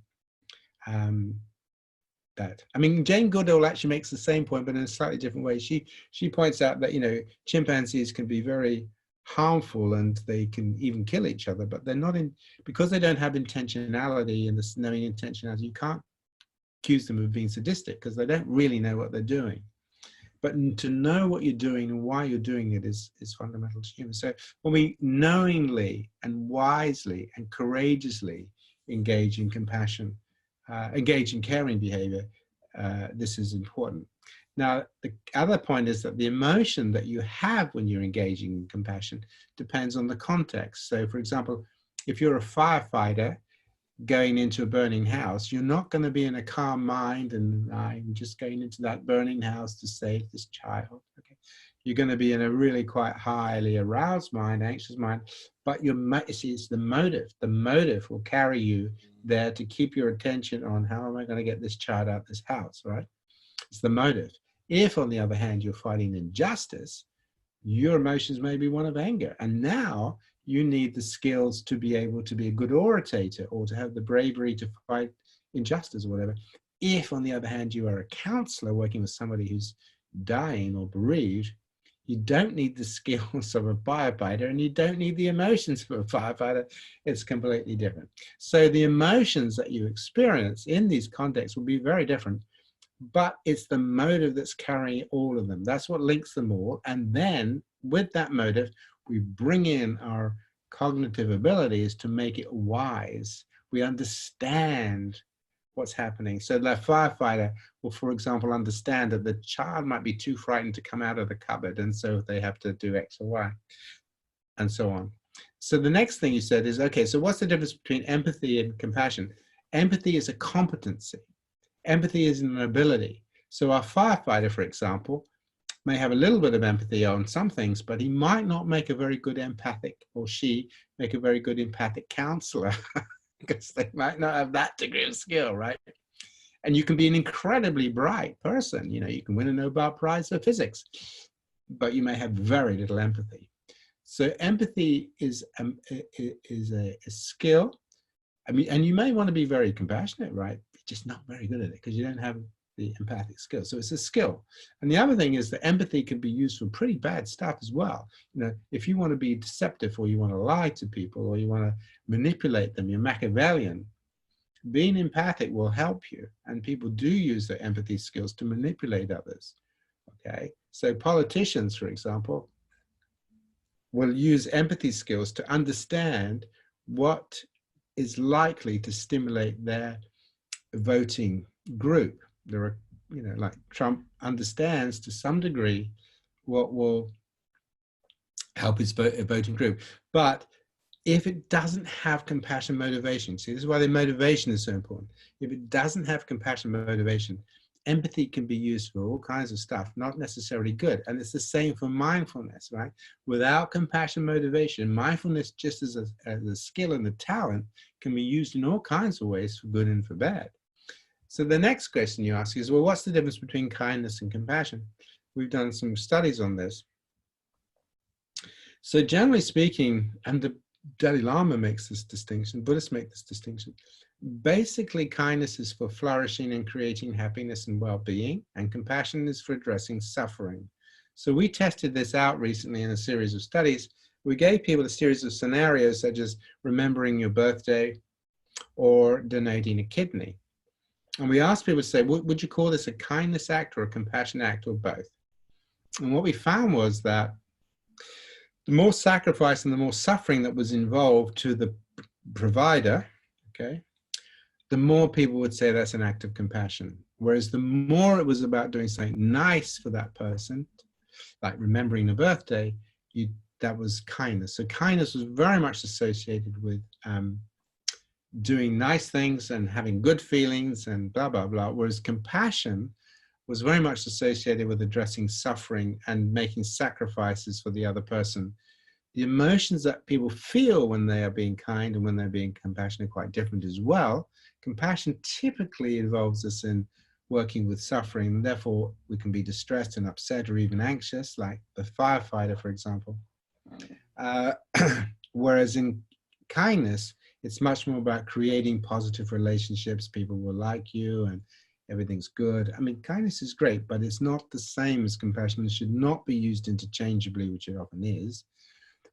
that. I mean, Jane Goodall actually makes the same point, but in a slightly different way. She points out that, you know, chimpanzees can be very harmful and they can even kill each other, but they're not in, because they don't have intentionality and this knowing intentionality, you can't accuse them of being sadistic because they don't really know what they're doing. But to know what you're doing and why you're doing it is fundamental to humans. So when we knowingly and wisely and courageously engage in compassion, engage in caring behavior, this is important. Now, the other point is that the emotion that you have when you're engaging in compassion depends on the context. So, for example, if you're a firefighter going into a burning house, you're not going to be in a calm mind and I'm just going into that burning house to save this child. Okay, you're going to be in a really quite highly aroused mind, anxious mind, but it's the motive. The motive will carry you there to keep your attention on how am I going to get this child out of this house, right? It's the motive. If, on the other hand, you're fighting injustice, your emotions may be one of anger. And now you need the skills to be able to be a good orator or to have the bravery to fight injustice or whatever. If, on the other hand, you are a counselor working with somebody who's dying or bereaved, you don't need the skills of a firefighter and you don't need the emotions of a firefighter. It's completely different. So the emotions that you experience in these contexts will be very different, but it's the motive that's carrying all of them. That's what links them all. And then with that motive, we bring in our cognitive abilities to make it wise. We understand what's happening. So the firefighter will, for example, understand that the child might be too frightened to come out of the cupboard, and so they have to do X or Y, and so on. So the next thing you said is, okay, so what's the difference between empathy and compassion? Empathy is a competency. Empathy is an ability. So our firefighter, for example, may have a little bit of empathy on some things, but he might not make a very good empathic, or she make a very good empathic counselor because they might not have that degree of skill, right? And you can be an incredibly bright person. You know, you can win a Nobel Prize for physics, but you may have very little empathy. So empathy is a skill. I mean, and you may want to be very compassionate, right? You're just not very good at it because you don't have the empathic skill. So it's a skill. And the other thing is that empathy can be used for pretty bad stuff as well. You know, if you want to be deceptive or you want to lie to people or you want to manipulate them, you're Machiavellian, being empathic will help you. And people do use their empathy skills to manipulate others. Okay. So politicians, for example, will use empathy skills to understand what is likely to stimulate their voting group. There are, you know, like Trump understands to some degree what will help his voting group. But if it doesn't have compassion motivation, see, this is why the motivation is so important. If it doesn't have compassion motivation, empathy can be used for all kinds of stuff, not necessarily good. And it's the same for mindfulness, right? Without compassion motivation, mindfulness, just as a skill and a talent, can be used in all kinds of ways for good and for bad. So the next question you ask is, well, what's the difference between kindness and compassion? We've done some studies on this. So generally speaking, and the Dalai Lama makes this distinction, Buddhists make this distinction. Basically, kindness is for flourishing and creating happiness and well-being, and compassion is for addressing suffering. So we tested this out recently in a series of studies. We gave people a series of scenarios such as remembering your birthday or donating a kidney. And we asked people to say, would you call this a kindness act or a compassion act or both? And what we found was that the more sacrifice and the more suffering that was involved to the provider, okay, the more people would say that's an act of compassion. Whereas the more it was about doing something nice for that person, like remembering a birthday, that was kindness. So kindness was very much associated with doing nice things and having good feelings and blah, blah, blah. Whereas compassion was very much associated with addressing suffering and making sacrifices for the other person. The emotions that people feel when they are being kind and when they're being compassionate are quite different as well. Compassion typically involves us in working with suffering, and therefore we can be distressed and upset or even anxious, like the firefighter, for example. Whereas in kindness, it's much more about creating positive relationships. People will like you and everything's good. I mean, kindness is great, but it's not the same as compassion. It should not be used interchangeably, which it often is.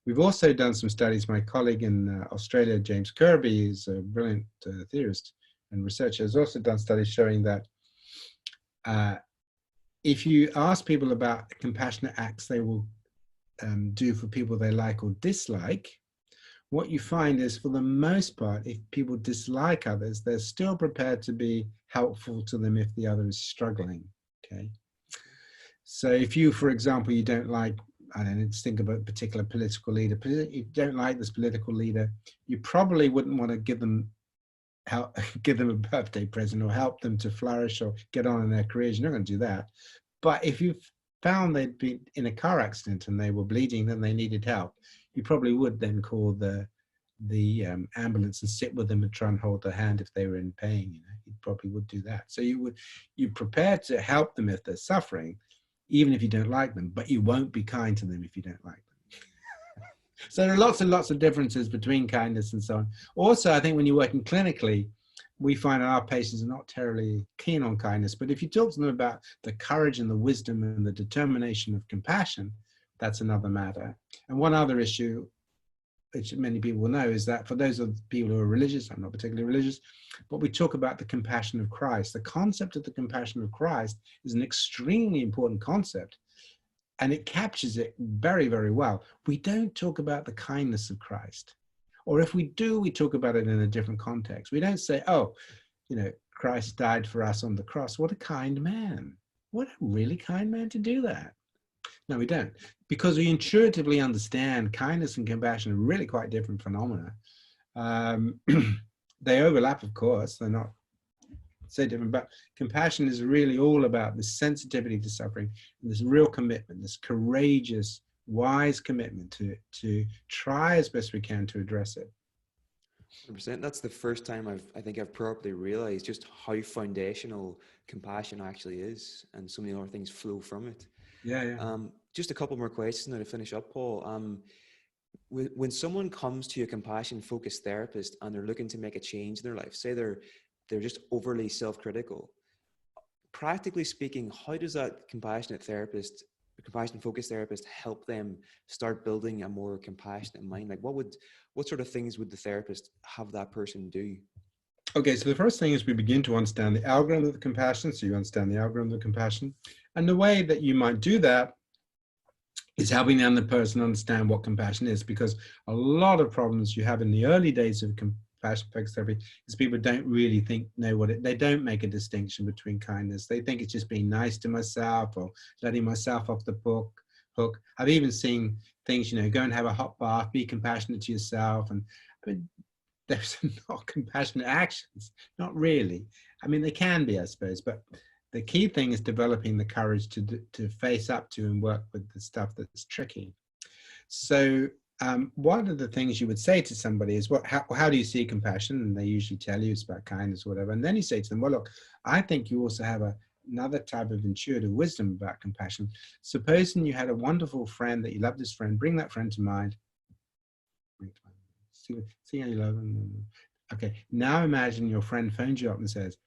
We've also done some studies. My colleague in Australia, James Kirby, is a brilliant theorist and researcher, has also done studies showing that if you ask people about compassionate acts they will do for people they like or dislike, what you find is, for the most part, if people dislike others, they're still prepared to be helpful to them if the other is struggling, okay? So if you, for example, you don't like, I don't know, let's think about a particular political leader. You don't like this political leader, you probably wouldn't want to give them a birthday present or help them to flourish or get on in their careers. You're not going to do that. But if you found they'd been in a car accident and they were bleeding and they needed help, you probably would then call the ambulance and sit with them and try and hold their hand if they were in pain. You know, you probably would do that. So you're prepared to help them if they're suffering, even if you don't like them, but you won't be kind to them if you don't like them. So there are lots and lots of differences between kindness and so on. Also, I think when you're working clinically, we find our patients are not terribly keen on kindness, but if you talk to them about the courage and the wisdom and the determination of compassion, that's another matter. And one other issue, which many people will know, is that for those of people who are religious, I'm not particularly religious, but we talk about the compassion of Christ. The concept of the compassion of Christ is an extremely important concept, and it captures it very, very well. We don't talk about the kindness of Christ. Or if we do, we talk about it in a different context. We don't say, oh, you know, Christ died for us on the cross. What a kind man. What a really kind man to do that. No, we don't. Because we intuitively understand kindness and compassion are really quite different phenomena. They overlap, of course. They're not so different. But compassion is really all about the sensitivity to suffering, and this real commitment, this courageous, wise commitment to try as best we can to address it. 100%. That's the first time I think I've properly realized just how foundational compassion actually is, and so many other things flow from it. Yeah. Just a couple more questions now to finish up, Paul. When someone comes to a compassion-focused therapist and they're looking to make a change in their life, say they're just overly self-critical, practically speaking, how does that compassion-focused therapist help them start building a more compassionate mind? Like what sort of things would the therapist have that person do? Okay, so the first thing is we begin to understand the algorithm of the compassion. So you understand the algorithm of the compassion. And the way that you might do that is helping the other person understand what compassion is, because a lot of problems you have in the early days of compassion-focused therapy is people don't really they don't make a distinction between kindness. They think it's just being nice to myself or letting myself off the hook hook. I've even seen things, you know, go and have a hot bath, be compassionate to yourself. And I mean, there's not compassionate actions, not really. I mean, they can be, I suppose, but the key thing is developing the courage to face up to and work with the stuff that's tricky. So one of the things you would say to somebody is, how do you see compassion? And they usually tell you it's about kindness or whatever. And then you say to them, well, look, I think you also have another type of intuitive wisdom about compassion. Supposing you had a wonderful friend that you love this friend, bring that friend to mind. See how you love them. Okay, now imagine your friend phones you up and says,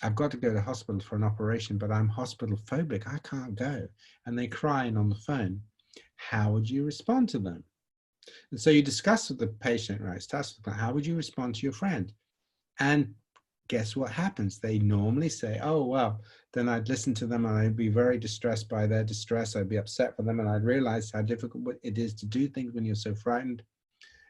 I've got to go to hospital for an operation, but I'm hospital phobic. I can't go. And they're crying on the phone. How would you respond to them? And so you discuss with the patient, right? How would you respond to your friend? And guess what happens? They normally say, oh, well, then I'd listen to them and I'd be very distressed by their distress. I'd be upset for them and I'd realize how difficult it is to do things when you're so frightened.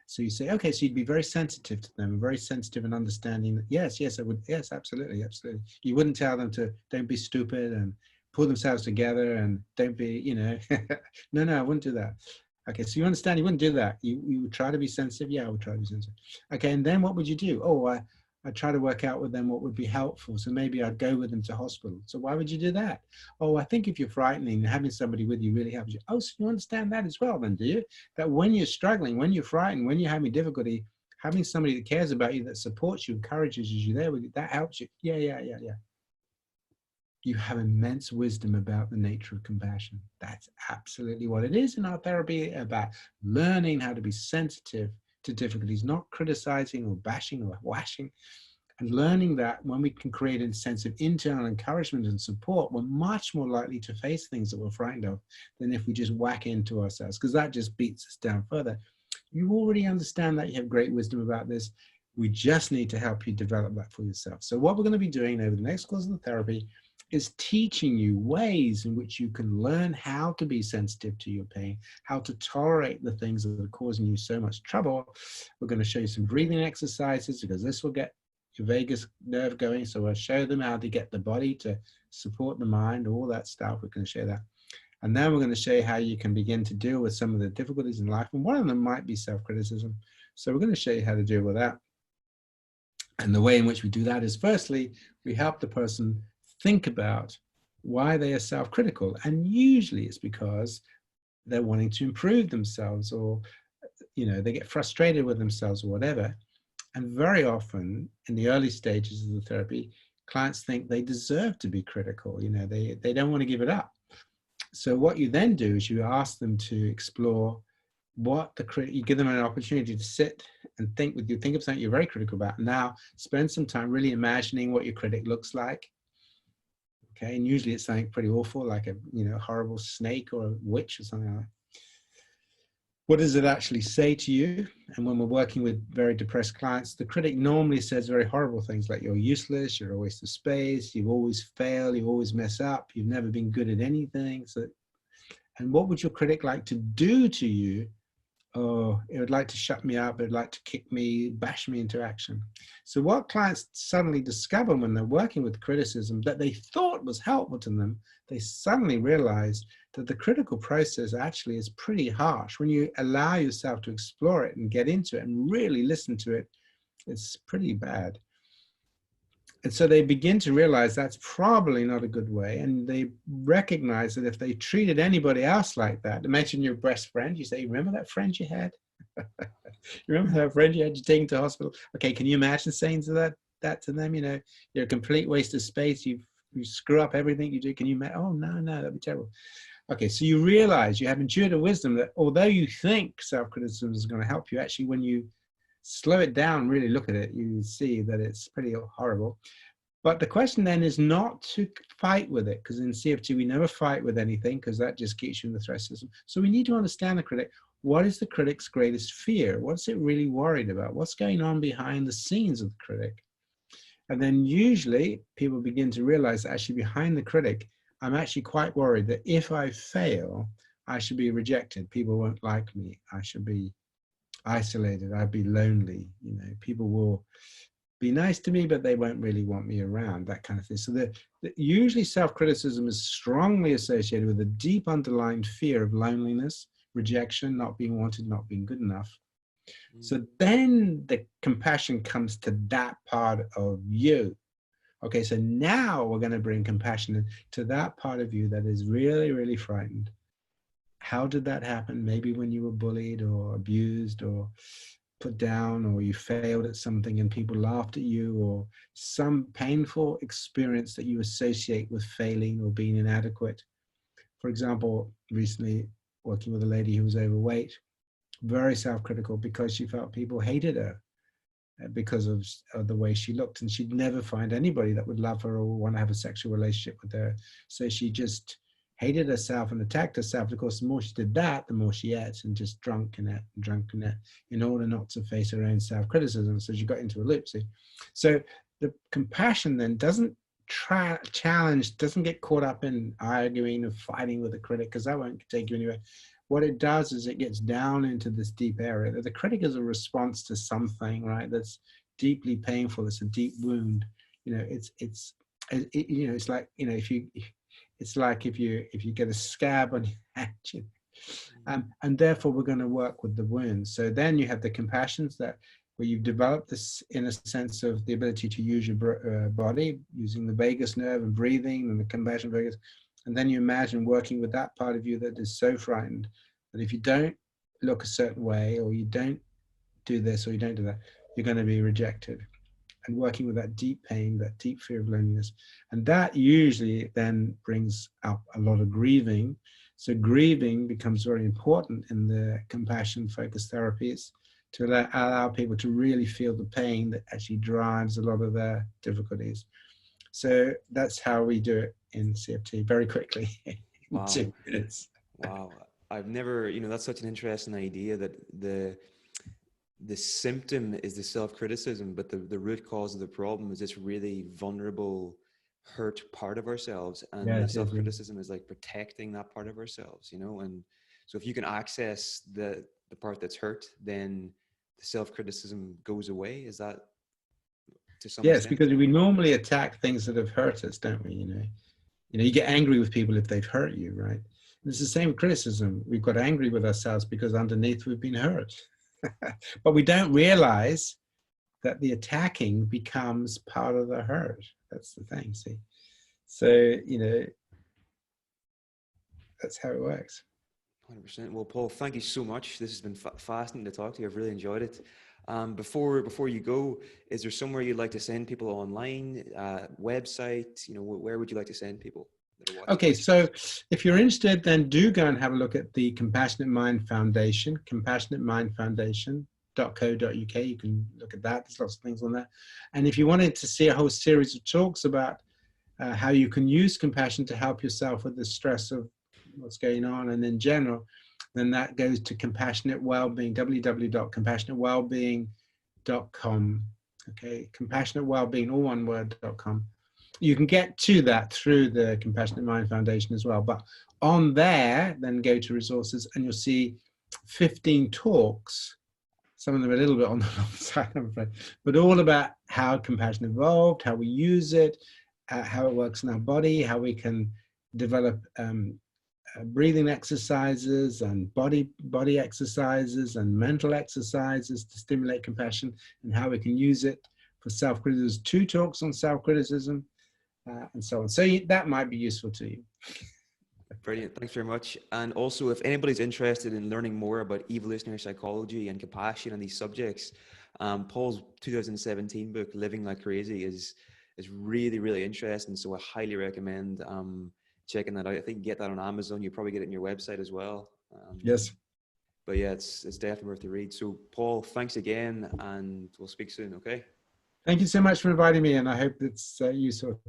So you say, okay, so you'd be very sensitive to them, very sensitive and understanding that, yes, I would, yes, absolutely, absolutely. You wouldn't tell them to don't be stupid and pull themselves together and don't be, you know, no, I wouldn't do that. Okay, so you understand you wouldn't do that. You would try to be sensitive. Yeah, I would try to be sensitive. Okay, and then what would you do? Oh, I'd try to work out with them what would be helpful. So maybe I'd go with them to hospital. So why would you do that? Oh, I think if you're frightening, having somebody with you really helps you. Oh, so you understand that as well then, do you? That when you're struggling, when you're frightened, when you're having difficulty, having somebody that cares about you, that supports you, encourages you there with you, that helps you. Yeah. You have immense wisdom about the nature of compassion. That's absolutely what it is in our therapy, about learning how to be sensitive to difficulties, not criticizing or bashing or whashing, and learning that when we can create a sense of internal encouragement and support, we're much more likely to face things that we're frightened of than if we just whack into ourselves, because that just beats us down further. You already understand that. You have great wisdom about this. We just need to help you develop that for yourself. So what we're going to be doing over the next course of the therapy is teaching you ways in which you can learn how to be sensitive to your pain, how to tolerate the things that are causing you so much trouble. We're going to show you some breathing exercises because this will get your vagus nerve going. So we'll show them how to get the body to support the mind, all that stuff. We're going to show that. And then we're going to show you how you can begin to deal with some of the difficulties in life. And one of them might be self-criticism. So we're going to show you how to deal with that. And the way in which we do that is, firstly, we help the person think about why they are self-critical. And usually it's because they're wanting to improve themselves, or, you know, they get frustrated with themselves or whatever. And very often in the early stages of the therapy, clients think they deserve to be critical. You know, they don't want to give it up. So what you then do is you ask them to explore what you give them an opportunity to sit and think with you, think of something you're very critical about. Now spend some time really imagining what your critic looks like. Okay, and usually it's something pretty awful, like a, you know, horrible snake or a witch or something like that. What does it actually say to you? And when we're working with very depressed clients, the critic normally says very horrible things like you're useless, you're a waste of space, you always fail, you always mess up, you've never been good at anything. So, and what would your critic like to do to you? Oh, it would like to shut me up, it would like to kick me, bash me into action. So what clients suddenly discover when they're working with criticism that they thought was helpful to them, they suddenly realize that the critical process actually is pretty harsh. When you allow yourself to explore it and get into it and really listen to it, it's pretty bad. And so they begin to realize that's probably not a good way. And they recognize that if they treated anybody else like that, imagine your best friend, you say, remember that friend you had? You remember that friend you had to take to hospital? Okay, can you imagine saying to that to them? You know, you're a complete waste of space. You screw up everything you do. Can you imagine? Oh, no, that'd be terrible. Okay, so you realize you have intuitive wisdom that although you think self-criticism is going to help you, actually when you slow it down, really look at it, you see that it's pretty horrible. But the question then is not to fight with it, because in CFT we never fight with anything, because that just keeps you in the threat system. So we need to understand the critic. What is the critic's greatest fear? What's it really worried about? What's going on behind the scenes of the critic? And then usually people begin to realize that actually behind the critic, I'm actually quite worried that if I fail, I should be rejected. People won't like me. I should be isolated. I'd be lonely. You know, people will be nice to me, but they won't really want me around, that kind of thing. So usually self-criticism is strongly associated with a deep underlying fear of loneliness, rejection, not being wanted, not being good enough. So then the compassion comes to that part of you. Okay, so now we're going to bring compassion to that part of you that is really, really frightened. How did that happen? Maybe when you were bullied or abused or put down, or you failed at something and people laughed at you, or some painful experience that you associate with failing or being inadequate. For example, recently working with a lady who was overweight, very self-critical because she felt people hated her because of the way she looked, and she'd never find anybody that would love her or want to have a sexual relationship with her. So she just hated herself and attacked herself. And of course, the more she did that, the more she ate and just drunk in it in order not to face her own self-criticism. So she got into a loop. See? So the compassion then doesn't challenge, doesn't get caught up in arguing or fighting with the critic, because that won't take you anywhere. What it does is it gets down into this deep area. The critic is a response to something, right? That's deeply painful. It's a deep wound. You know, it's like, you know, it's like if you get a scab on your hand, and therefore we're going to work with the wound. So then you have the compassions where you've developed this inner sense of the ability to use your body, using the vagus nerve and breathing and the compassion vagus. And then you imagine working with that part of you that is so frightened that if you don't look a certain way, or you don't do this, or you don't do that, you're going to be rejected. And working with that deep pain, that deep fear of loneliness. And that usually then brings up a lot of grieving. So grieving becomes very important in the compassion-focused therapies to allow people to really feel the pain that actually drives a lot of their difficulties. So that's how we do it in CFT, very quickly. Wow. 2 minutes. Wow. I've never, you know, that's such an interesting idea that the symptom is the self-criticism, but the root cause of the problem is this really vulnerable, hurt part of ourselves. And Yeah, the self-criticism is like protecting that part of ourselves, you know? And so if you can access the part that's hurt, then the self-criticism goes away. Is that to some yes, extent? because we normally attack things that have hurt us, don't we? You get angry with people if they've hurt you, right? And it's the same criticism. We've got angry with ourselves because underneath we've been hurt. But we don't realize that the attacking becomes part of the hurt. That's the thing, see? So, that's how it works. 100%. Well, Paul, thank you so much. This has been fascinating to talk to you. I've really enjoyed it. Before you go, is there somewhere you'd like to send people online, website? You know, where would you like to send people? Okay, so if you're interested, then do go and have a look at the Compassionate Mind Foundation, compassionatemindfoundation.co.uk. You can look at that. There's lots of things on there. And if you wanted to see a whole series of talks about how you can use compassion to help yourself with the stress of what's going on and in general, then that goes to Compassionate Wellbeing, www.compassionatewellbeing.com. Okay, Compassionate Wellbeing, all one word.com. You can get to that through the Compassionate Mind Foundation as well. But on there, then go to resources and you'll see 15 talks. Some of them are a little bit on the long side, I'm afraid, but all about how compassion evolved, how we use it, how it works in our body, how we can develop breathing exercises and body exercises and mental exercises to stimulate compassion, and how we can use it for self-criticism. There's 2 talks on self-criticism. And so on. So that might be useful to you. Brilliant. Thanks very much. And also, if anybody's interested in learning more about evolutionary psychology and compassion and these subjects, Paul's 2017 book, Living Like Crazy, is really, really interesting. So I highly recommend checking that out. I think you get that on Amazon. You probably get it on your website as well. Yes. But yeah, it's definitely worth the read. So Paul, thanks again, and we'll speak soon, okay? Thank you so much for inviting me, and I hope it's useful